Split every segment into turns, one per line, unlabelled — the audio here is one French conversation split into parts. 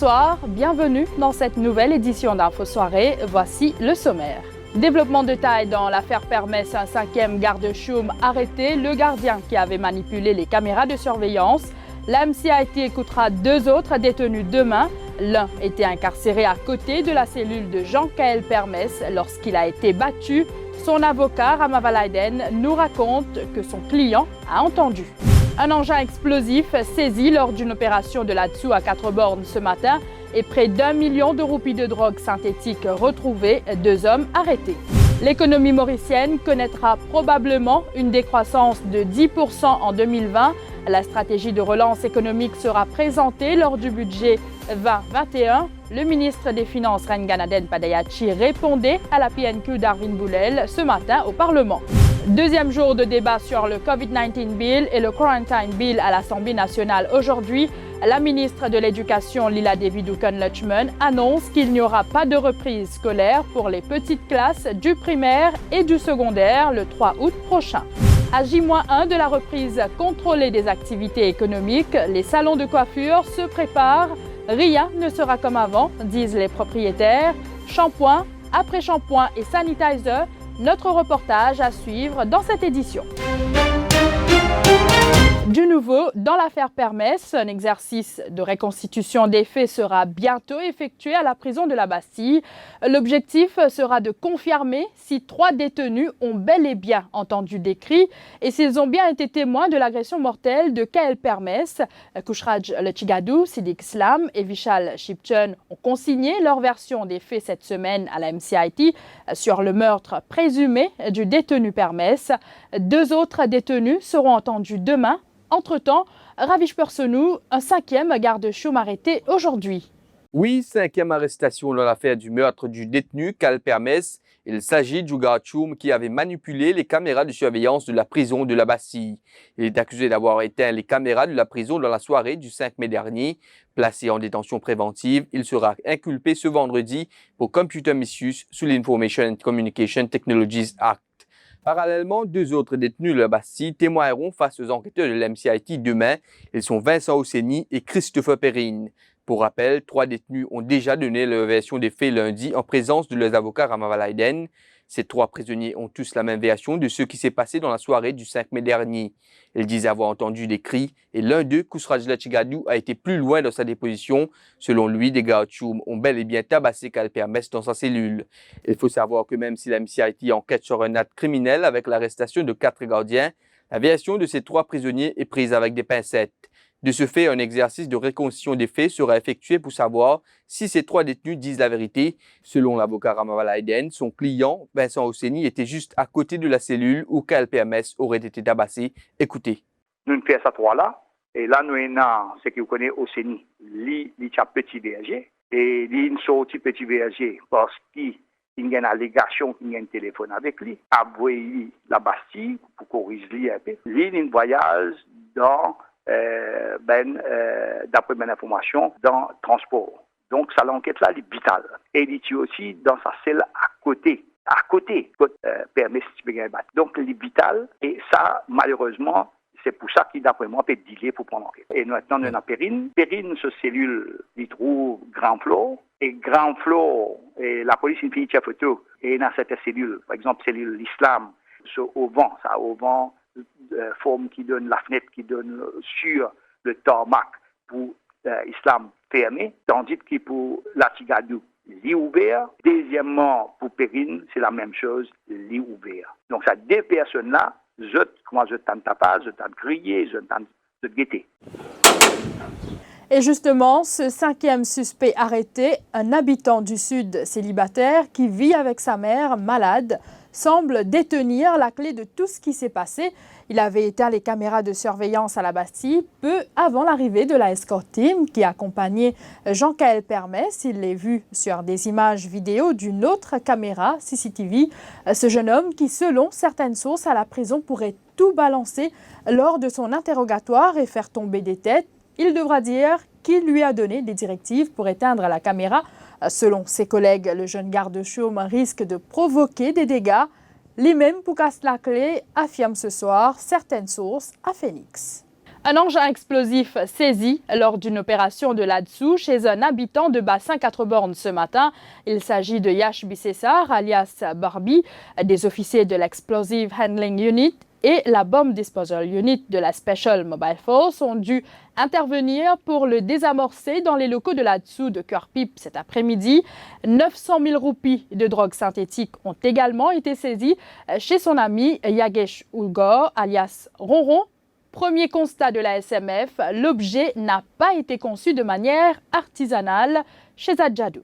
Bonsoir, bienvenue dans cette nouvelle édition d'Info Soirée. Voici le sommaire. Développement de taille dans l'affaire Permess, un 5e garde-choum arrêté, le gardien qui avait manipulé les caméras de surveillance. La MCIT écoutera 2 autres détenus demain. L'un était incarcéré à côté de la cellule de Jean-Kaël Permess lorsqu'il a été battu. Son avocat, Rama Valaiden, nous raconte que son client a entendu. Un engin explosif saisi lors d'une opération de l'ADSU à 4 bornes ce matin et près d'1 million de roupies de drogue synthétique retrouvées, 2 hommes arrêtés. L'économie mauricienne connaîtra probablement une décroissance de 10% en 2020. La stratégie de relance économique sera présentée lors du budget 2021. Le ministre des Finances, Renganaden Padayachi, répondait à la PNQ d'Arvin Boulel ce matin au Parlement. Deuxième jour de débat sur le COVID-19 Bill et le Quarantine Bill à l'Assemblée nationale aujourd'hui. La ministre de l'Éducation, Lila Devi-Dukan-Lutchman, annonce qu'il n'y aura pas de reprise scolaire pour les petites classes du primaire et du secondaire le 3 août prochain. À J-1 de la reprise contrôlée des activités économiques, les salons de coiffure se préparent. Rien ne sera comme avant, disent les propriétaires. Shampoing, après-shampoing et sanitizer, notre reportage à suivre dans cette édition. Du nouveau, dans l'affaire Permess, un exercice de reconstitution des faits sera bientôt effectué à la prison de la Bastille. L'objectif sera de confirmer si 3 détenus ont bel et bien entendu des cris et s'ils ont bien été témoins de l'agression mortelle de Kaël Permess. Kushraj Lechigadou, Sidik Slam et Vishal Shipchun ont consigné leur version des faits cette semaine à la MCIT sur le meurtre présumé du détenu Permess. 2 autres détenus seront entendus demain. Entre-temps, Ravish Personou, un 5e garde-choum arrêté aujourd'hui.
Oui, 5e arrestation dans l'affaire du meurtre du détenu Kaël Permess. Il s'agit du garde-choum qui avait manipulé les caméras de surveillance de la prison de la Bastille. Il est accusé d'avoir éteint les caméras de la prison dans la soirée du 5 mai dernier. Placé en détention préventive, il sera inculpé ce vendredi pour computer misuse sous l'Information and Communication Technologies Act. Parallèlement, 2 autres détenus de la Bastille témoigneront face aux enquêteurs de l'MCIT demain. Ils sont Vincent Osseni et Christopher Perrine. Pour rappel, 3 détenus ont déjà donné leur version des faits lundi en présence de leurs avocats Rama Valaiden. Ces 3 prisonniers ont tous la même version de ce qui s'est passé dans la soirée du 5 mai dernier. Ils disent avoir entendu des cris et l'un d'eux, Kushraj Lechigadou, a été plus loin dans sa déposition. Selon lui, des garde-choum ont bel et bien tabassé Kaël Permess dans sa cellule. Il faut savoir que même si la MCIT enquête sur un acte criminel avec l'arrestation de 4 gardiens, la version de ces 3 prisonniers est prise avec des pincettes. De ce fait, un exercice de reconstitution des faits sera effectué pour savoir si ces 3 détenus disent la vérité. Selon l'avocat Rama Valaiden, son client, Vincent Osseni, était juste à côté de la cellule où Kaël Permess aurait été tabassé. Écoutez.
Nous faisons ça 3 là, et là nous avons ce que vous connaissez Osseni, lui, il a petit berger, et lui, il sorti petit berger parce qu'il y a une allégation qu'il y a un téléphone avec lui, a envoyé la Bastille pour corriger lui un peu. Lui, il voyage dans d'après mes informations, dans transport. Donc, ça l'enquête là, elle est vitale. Et il est aussi dans sa celle à côté, Permess. Donc, elle est vitale. Et ça, malheureusement, c'est pour ça qu'il, d'après moi, peut dealer pour prendre l'enquête. Et maintenant, on a Perrine. Perrine, ce cellule, il trouve Grand Flot. Et Grand Flot, et la police, il finit sa photo. Et dans cette cellule, par exemple, cellule l'Islam, au vent, ça, au vent, forme qui donne la fenêtre qui donne sur le tarmac pour Islam fermé, tandis que pour Lechigadou, lit ouvert. Deuxièmement, pour Perrine, c'est la même chose, lit ouvert. Donc, ça 2 personnes-là, comment je t'en tape, je t'en crié, je t'en guetté.
Et justement, ce 5e suspect arrêté, un habitant du Sud célibataire qui vit avec sa mère malade, semble détenir la clé de tout ce qui s'est passé. Il avait éteint les caméras de surveillance à la Bastille peu avant l'arrivée de la escort team qui accompagnait Jean-Kaël Permess. Il l'a vu sur des images vidéo d'une autre caméra CCTV. Ce jeune homme qui, selon certaines sources à la prison, pourrait tout balancer lors de son interrogatoire et faire tomber des têtes. Il devra dire qui lui a donné des directives pour éteindre la caméra. Selon ses collègues, le jeune garde-choum risque de provoquer des dégâts. Lui-même, Poukas Laclé, affirme ce soir certaines sources à Phoenix. Un engin explosif saisi lors d'une opération de là-dessous chez un habitant de Bassin-4 ce matin. Il s'agit de Yash Bissessar, alias Barbie, des officiers de l'Explosive Handling Unit et la Bomb Disposal Unit de la Special Mobile Force ont dû intervenir pour le désamorcer dans les locaux de là-dessous de Cœur-Pipe cet après-midi. 900 000 roupies de drogue synthétique ont également été saisies chez son ami Yagesh Ulgor, alias Ronron. Premier constat de la SMF, l'objet n'a pas été conçu de manière artisanale chez Adjadou.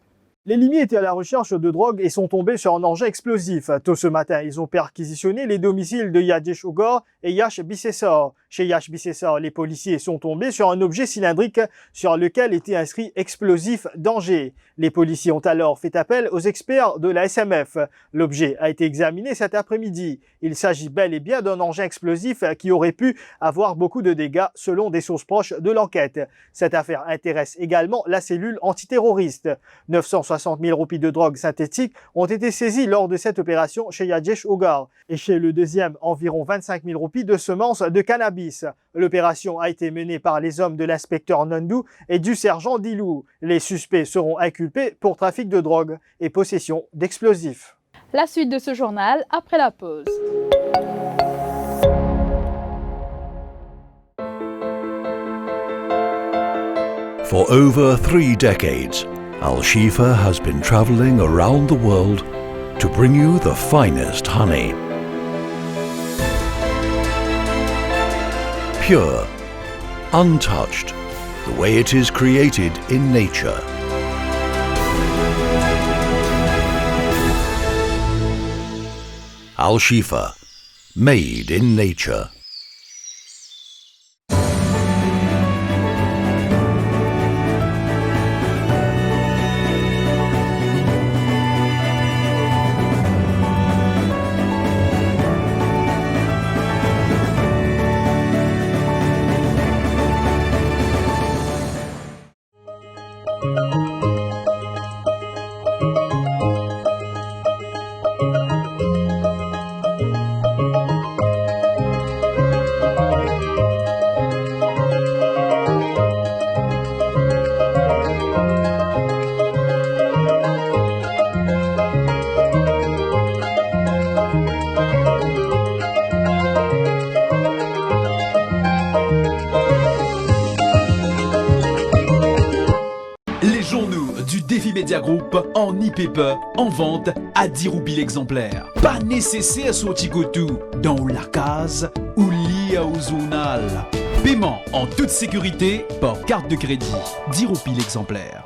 Les limiers étaient à la recherche de drogue et sont tombés sur un engin explosif. Tôt ce matin, ils ont perquisitionné les domiciles de Yagesh Ulgor et Yash Bissessar. Chez Yash Bissessar, les policiers sont tombés sur un objet cylindrique sur lequel était inscrit « Explosif danger ». Les policiers ont alors fait appel aux experts de la SMF. L'objet a été examiné cet après-midi. Il s'agit bel et bien d'un engin explosif qui aurait pu avoir beaucoup de dégâts selon des sources proches de l'enquête. Cette affaire intéresse également la cellule antiterroriste. 960 000 roupies de drogue synthétique ont été saisies lors de cette opération chez Yagesh Ulgor. Et chez le deuxième, environ 25 000 roupies de semences de cannabis. L'opération a été menée par les hommes de l'inspecteur Nandou et du sergent Dilou. Les suspects seront inculpés pour trafic de drogue et possession d'explosifs.
La suite de ce journal après la pause.
For over 3 decades, Al Shifa has been traveling around the world to bring you the finest honey. Pure, untouched, the way it is created in nature. Al Shifa, made in nature.
Media Group en e-paper en vente à 10 roupies l'exemplaire. Pas nécessaire sortir tout dans la case ou lié au journal. Paiement en toute sécurité par carte de crédit. 10 roupies l'exemplaire.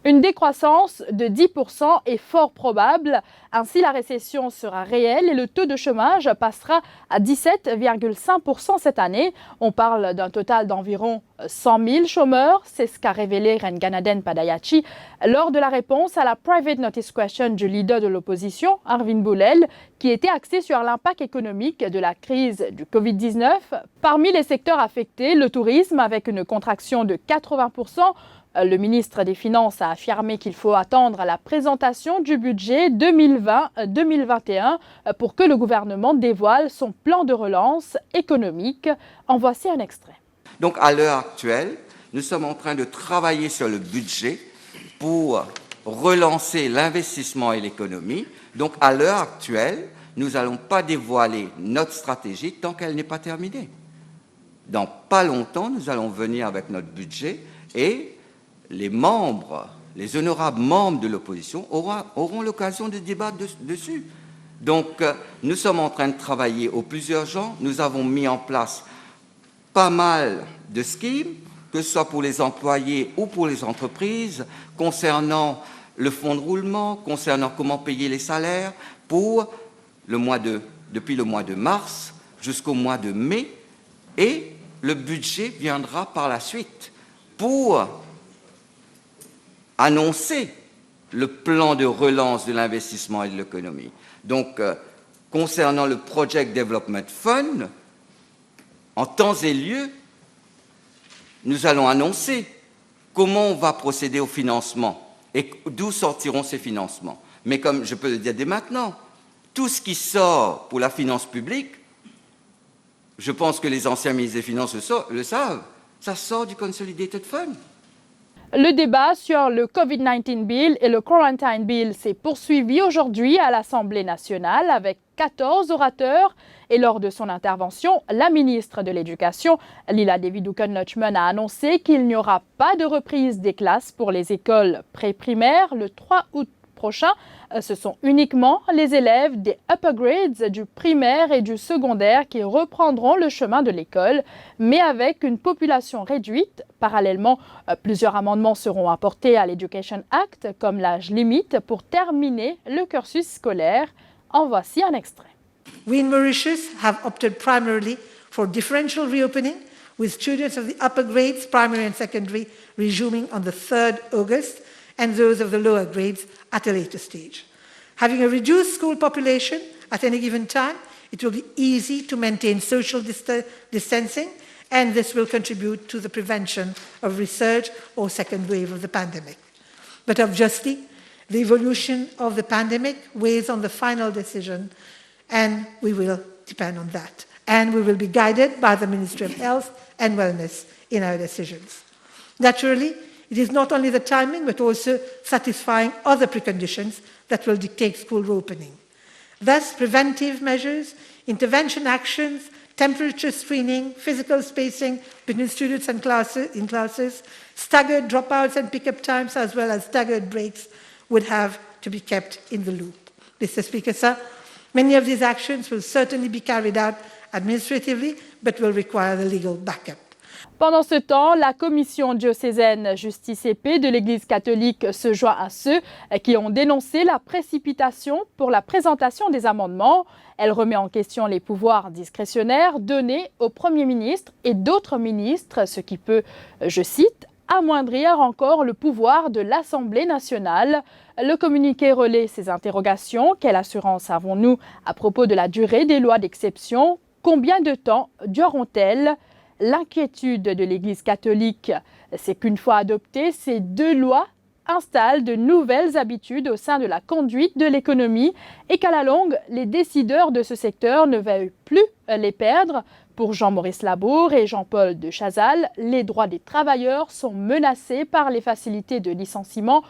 Une décroissance de 10% est fort probable. Ainsi, la récession sera réelle et le taux de chômage passera à 17,5% cette année. On parle d'un total d'environ 100 000 chômeurs. C'est ce qu'a révélé Renganaden Padayachi lors de la réponse à la Private Notice Question du leader de l'opposition, Arvind Boulel, qui était axée sur l'impact économique de la crise du Covid-19. Parmi les secteurs affectés, le tourisme avec une contraction de 80%. Le ministre des Finances a affirmé qu'il faut attendre la présentation du budget 2020-2021 pour que le gouvernement dévoile son plan de relance économique. En voici un extrait.
Donc à l'heure actuelle, nous sommes en train de travailler sur le budget pour relancer l'investissement et l'économie. Donc à l'heure actuelle, nous n'allons pas dévoiler notre stratégie tant qu'elle n'est pas terminée. Dans pas longtemps, nous allons venir avec notre budget et les honorables membres de l'opposition auront l'occasion de débattre dessus. Donc, nous sommes en train de travailler au plus urgent. Nous avons mis en place pas mal de schemes, que ce soit pour les employés ou pour les entreprises, concernant le fonds de roulement, concernant comment payer les salaires pour depuis le mois de mars jusqu'au mois de mai. Et le budget viendra par la suite pour annoncer le plan de relance de l'investissement et de l'économie. Donc, concernant le Project Development Fund, en temps et lieu, nous allons annoncer comment on va procéder au financement et d'où sortiront ces financements. Mais comme je peux le dire dès maintenant, tout ce qui sort pour la finance publique, je pense que les anciens ministres des Finances le savent, ça sort du Consolidated Fund.
Le débat sur le COVID-19 Bill et le Quarantine Bill s'est poursuivi aujourd'hui à l'Assemblée nationale avec 14 orateurs. Et lors de son intervention, la ministre de l'Éducation, Lila Davidou-Knutschmann, a annoncé qu'il n'y aura pas de reprise des classes pour les écoles pré-primaires le 3 août prochain. Ce sont uniquement les élèves des upper grades du primaire et du secondaire qui reprendront le chemin de l'école, mais avec une population réduite. Parallèlement, plusieurs amendements seront apportés à l'Education Act, comme l'âge limite pour terminer le cursus scolaire. En voici un extrait.
We in Mauritius have opted primarily for differential reopening, with students of the upper grades, primary and secondary, resuming on the 3rd August, and those of the lower grades at a later stage. Having a reduced school population at any given time, it will be easy to maintain social distancing, and this will contribute to the prevention of resurge or second wave of the pandemic. But obviously, the evolution of the pandemic weighs on the final decision, and we will depend on that. And we will be guided by the Ministry of Health and Wellness in our decisions. Naturally, it is not only the timing, but also satisfying other preconditions that will dictate school reopening. Thus, preventive measures, intervention actions, temperature screening, physical spacing between students and in classes, staggered dropouts and pickup times, as well as staggered breaks, would have to be kept in the loop. Mr. Speaker, sir, many of these actions will certainly be carried out administratively, but will require the legal backup.
Pendant ce temps, la commission diocésaine Justice et Paix de l'Église catholique se joint à ceux qui ont dénoncé la précipitation pour la présentation des amendements. Elle remet en question les pouvoirs discrétionnaires donnés au Premier ministre et d'autres ministres, ce qui peut, je cite, amoindrir encore le pouvoir de l'Assemblée nationale. Le communiqué relaie ces interrogations. Quelle assurance avons-nous à propos de la durée des lois d'exception? Combien de temps dureront-elles? L'inquiétude de l'Église catholique, c'est qu'une fois adoptées, ces deux lois installent de nouvelles habitudes au sein de la conduite de l'économie et qu'à la longue, les décideurs de ce secteur ne veuillent plus les perdre. Pour Jean-Maurice Labour et Jean-Paul de Chazal, les droits des travailleurs sont menacés par les facilités de licenciement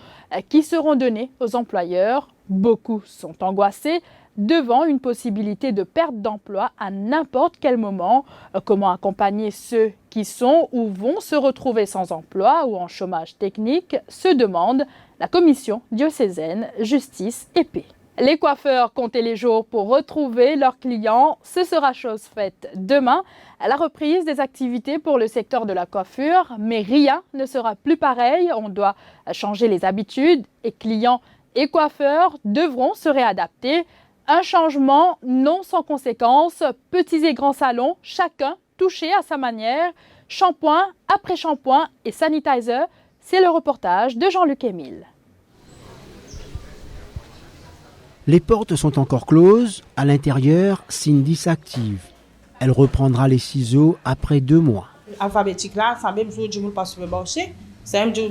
qui seront données aux employeurs. Beaucoup sont angoissés devant une possibilité de perte d'emploi à n'importe quel moment. Comment accompagner ceux qui sont ou vont se retrouver sans emploi ou en chômage technique, se demande la commission diocésaine Justice et Paix. Les coiffeurs comptaient les jours pour retrouver leurs clients. Ce sera chose faite demain à la reprise des activités pour le secteur de la coiffure. Mais rien ne sera plus pareil. On doit changer les habitudes et clients et coiffeurs devront se réadapter. Un changement non sans conséquences, petits et grands salons, chacun touché à sa manière, shampoing après shampoing et sanitizer, c'est le reportage de Jean-Luc Émile.
Les portes sont encore closes, à l'intérieur, Cindy s'active. Elle reprendra les ciseaux après 2 mois.
Alphabétique là, ça même jour du monde pas sur le marché, c'est même jour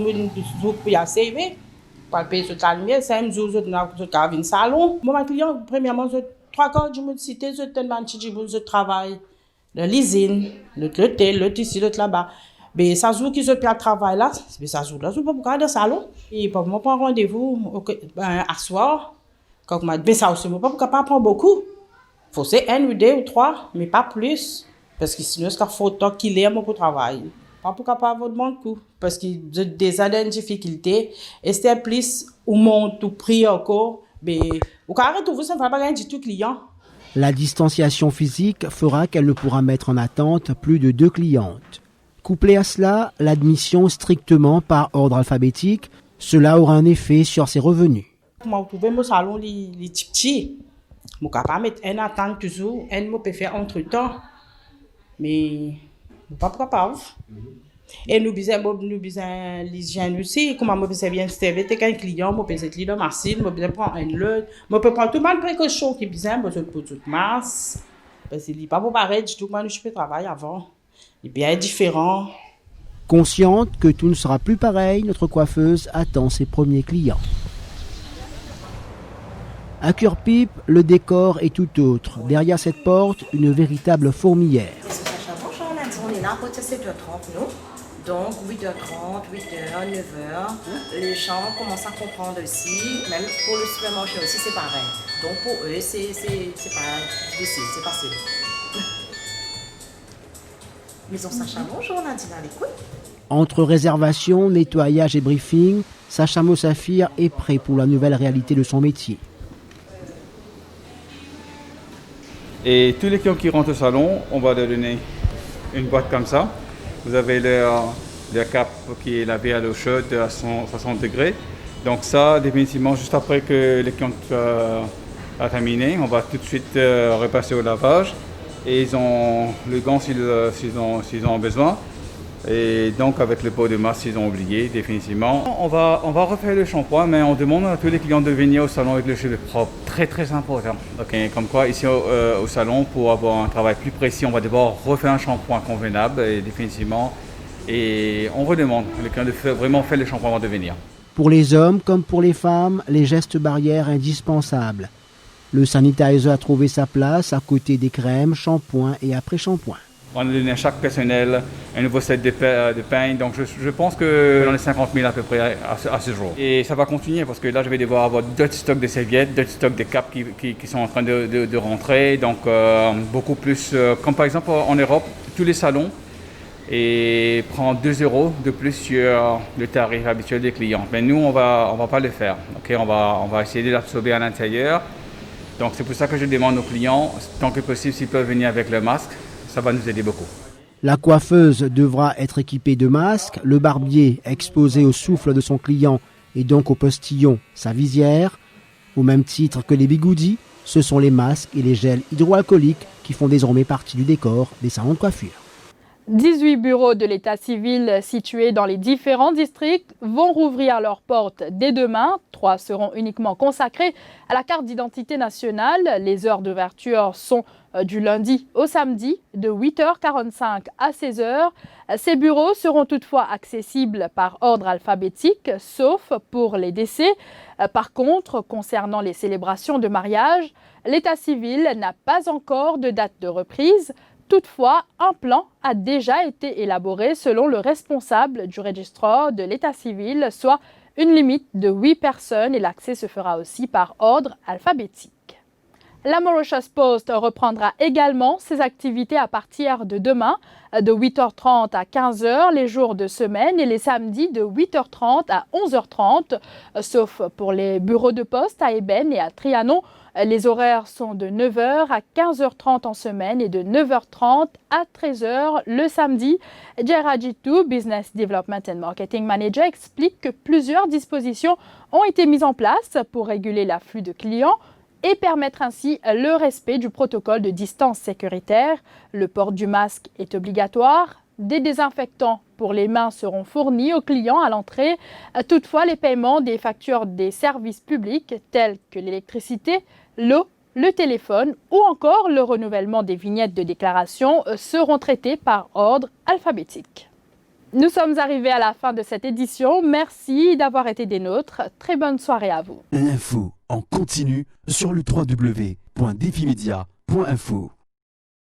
pour y accéder. Pour payer sur la lumière, c'est un jour où je vais salon. Mon client, premièrement, 3 quarts du monde cité, je tellement de travail. L'usine, le thé, le tissu, le là-bas. Mais ça joue qui se fait le travail là, mais ça joue là, je ne peux pas aller dans le salon. Et pour moi, prendre rendez-vous à soir, quand je dis ça aussi, je ne peux pas prendre beaucoup. Il faut c'est 1 ou 2 ou 3, mais pas plus. Parce que sinon, c'est un photo qu'il est pour travailler. Pas pour capable de demander coup parce qu'il y a des difficultés et c'est plus ou monte ou prix encore Mais au cas retrouver ça ne va pas gagner du tout client.
La distanciation physique fera qu'elle ne pourra mettre en attente plus de 2 clientes. Couplé à cela, l'admission strictement par ordre alphabétique, cela aura un effet sur ses revenus.
Pour me retrouver mon salon les petits, je ne peux pas mettre une attente toujours, elle me peut faire entre temps, mais je ne peux pas capable. Et nous besoin l'hygiène aussi, comment je peux bien servir un client, je peux être dans ma cible, je peux prendre un lot, je peux prendre tout le précaution qui besoin pour toute masse, parce qu'il n'est pas pour pareil du tout, moi je peux travailler avant. Et bien différent.
Consciente que tout ne sera plus pareil, notre coiffeuse attend ses premiers clients. À Cure-Pipe, le décor est tout autre. Derrière cette porte, une véritable fourmilière.
Bonjour, on est là à partir de 7h30, nous. Donc 8h30, 8h, 9h. Les gens commencent à comprendre aussi. Même pour le supermarché aussi, c'est pareil. Donc pour eux, c'est pas difficile, c'est facile. Maison Sacha, bonjour, Nadine à l'écoute.
Entre réservation, nettoyage et briefing, Sacha Mossafir est prêt pour la nouvelle réalité de son métier.
Et tous les clients qui rentrent au salon, on va leur donner une boîte comme ça. Vous avez leur cap qui est lavé à l'eau chaude à 160 degrés. Donc ça, définitivement, juste après que les clients a terminé, on va tout de suite repasser au lavage. Et ils ont le gant s'ils ont besoin. Et donc avec le pot de masse s'ils ont oublié, définitivement. On va refaire le shampoing, mais on demande à tous les clients de venir au salon avec le cheveu propre. Très très important. Okay. Comme quoi ici au salon, pour avoir un travail plus précis, on va devoir refaire un shampoing convenable et définitivement. Et on redemande les clients de vraiment faire le shampoing avant de venir.
Pour les hommes comme pour les femmes, les gestes barrières indispensables. Le sanitizer a trouvé sa place à côté des crèmes, shampoings et après-shampoing.
On a donné à chaque personnel un nouveau set de peigne, donc je pense que j'en ai 50 000 à peu près à ce jour. Et ça va continuer parce que là je vais devoir avoir d'autres stocks de serviettes, d'autres stocks de capes qui sont en train de rentrer, donc beaucoup plus, comme par exemple en Europe, tous les salons et prend 2 € de plus sur le tarif habituel des clients. Mais nous on va pas le faire, okay? On va essayer de l'absorber à l'intérieur. Donc c'est pour ça que je demande aux clients, tant que possible, s'ils peuvent venir avec le masque, ça va nous aider beaucoup.
La coiffeuse devra être équipée de masques, le barbier exposé au souffle de son client et donc au postillon sa visière. Au même titre que les bigoudis, ce sont les masques et les gels hydroalcooliques qui font désormais partie du décor des salons de coiffure.
18 bureaux de l'état civil situés dans les différents districts vont rouvrir leurs portes dès demain. 3 seront uniquement consacrés à la carte d'identité nationale. Les heures d'ouverture sont du lundi au samedi de 8h45 à 16h. Ces bureaux seront toutefois accessibles par ordre alphabétique, sauf pour les décès. Par contre, concernant les célébrations de mariage, l'état civil n'a pas encore de date de reprise. Toutefois, un plan a déjà été élaboré selon le responsable du registre de l'état civil, soit une limite de 8 personnes et l'accès se fera aussi par ordre alphabétique. La Mauritius Post reprendra également ses activités à partir de demain, de 8h30 à 15h les jours de semaine et les samedis de 8h30 à 11h30, sauf pour les bureaux de poste à Eben et à Trianon. Les horaires sont de 9h à 15h30 en semaine et de 9h30 à 13h le samedi. Gerard Jitu, Business Development and Marketing Manager, explique que plusieurs dispositions ont été mises en place pour réguler l'afflux de clients et permettre ainsi le respect du protocole de distance sécuritaire. Le port du masque est obligatoire. Des désinfectants pour les mains seront fournis aux clients à l'entrée. Toutefois, les paiements des factures des services publics tels que l'électricité, l'eau, le téléphone ou encore le renouvellement des vignettes de déclaration seront traités par ordre alphabétique. Nous sommes arrivés à la fin de cette édition. Merci d'avoir été des nôtres. Très bonne soirée à vous.
L'info en continu sur le www.defimedia.info.